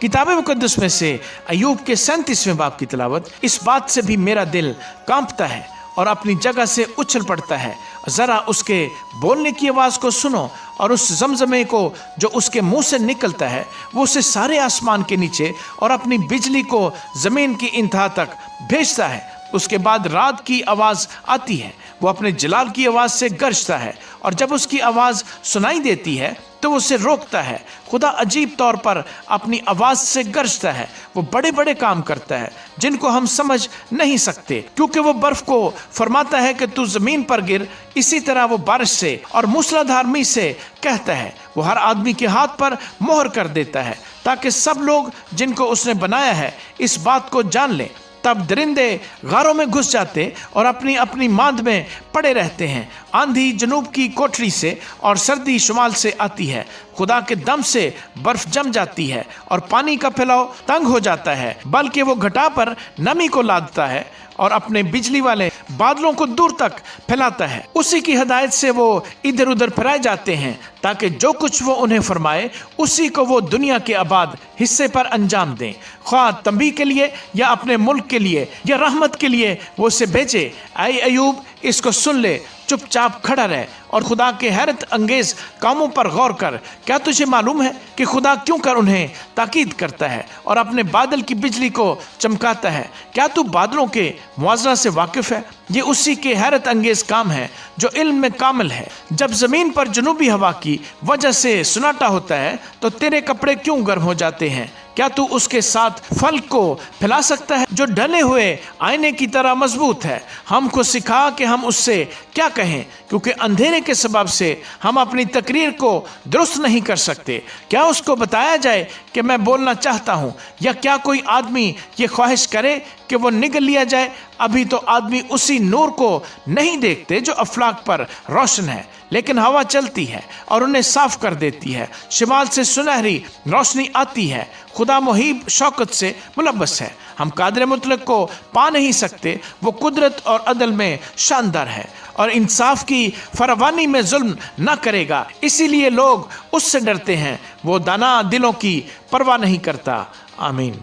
किताब मुकद्दस में से अय्यूब के 37वें बाब की तिलावत। इस बात से भी मेरा दिल कांपता है और अपनी जगह से उछल पड़ता है। जरा उसके बोलने की आवाज को सुनो और उस जमजमे को जो उसके मुंह से निकलता है। वो उसे सारे आसमान के नीचे और अपनी बिजली को जमीन की इंतहा तक भेजता है। उसके बाद रात की आवाज आती है, वो अपने जलाल की आवाज से गरजता है और जब उसकी आवाज सुनाई देती है तो उसे रोकता है। खुदा अजीब तौर पर अपनी आवाज से गरजता है। वो बड़े बड़े काम करता है जिनको हम समझ नहीं सकते, क्योंकि वो बर्फ को फरमाता है कि तू जमीन पर गिर, इसी तरह वो बारिश से और मूसलाधार मींह से कहता है। वो हर आदमी के हाथ पर मोहर कर देता है ताकि सब लोग जिनको उसने बनाया है इस बात को जान लें। तब दरिंदे गारों में घुस जाते और अपनी अपनी मांद में पड़े रहते हैं। आंधी जनूब की कोठरी से और सर्दी शुमाल से आती है। खुदा के दम से बर्फ जम जाती है और पानी का फैलाव तंग हो जाता है, बल्कि वो घटा पर नमी को लादता है और अपने बिजली वाले बादलों को दूर तक फैलाता है। उसी की हिदायत से वो इधर उधर फैलाए जाते हैं ताकि जो कुछ वो उन्हें फरमाए उसी को वो दुनिया के आबाद हिस्से पर अंजाम दें। ख्वाह तंबी के लिए या अपने मुल्क के लिए या रहमत के लिए वो उसे भेजे। ऐ अय्यूब, इसको सुन ले, चुपचाप खड़ा रह और खुदा के हैरत अंगेज कामों पर गौर कर। क्या तुझे मालूम है कि खुदा क्यों कर उन्हें ताकीद करता है और अपने बादल की बिजली को चमकाता है? क्या तू बादलों के मुआवजा से वाकिफ है? ये उसी के हैरत अंगेज काम है जो इल्म में कामिल है। जब जमीन पर जनूबी हवा की वजह से सुनाटा होता है तो तेरे कपड़े क्यों गर्म हो जाते हैं? क्या तू उसके साथ फल को फैला सकता है जो ढले हुए आईने की तरह मजबूत है? हमको सिखा कि हम उससे क्या कहें, क्योंकि अंधेरे के सबब से हम अपनी तकरीर को दुरुस्त नहीं कर सकते। क्या उसको बताया जाए कि मैं बोलना चाहता हूँ, या क्या कोई आदमी ये ख्वाहिश करे कि वो निगल लिया जाए? अभी तो आदमी उसी नूर को नहीं देखते जो अफलाक पर रोशन है, लेकिन हवा चलती है और उन्हें साफ कर देती है। शिमाल से सुनहरी रोशनी आती है। खुदा मुहीब शौकत से मुलब्बस है। हम कादिर मुतलक को पा नहीं सकते। वो कुदरत और अदल में शानदार है और इंसाफ की फरावानी में जुल्म न करेगा, इसीलिए लोग उससे डरते हैं। वो दाना दिलों की परवाह नहीं करता। आमीन।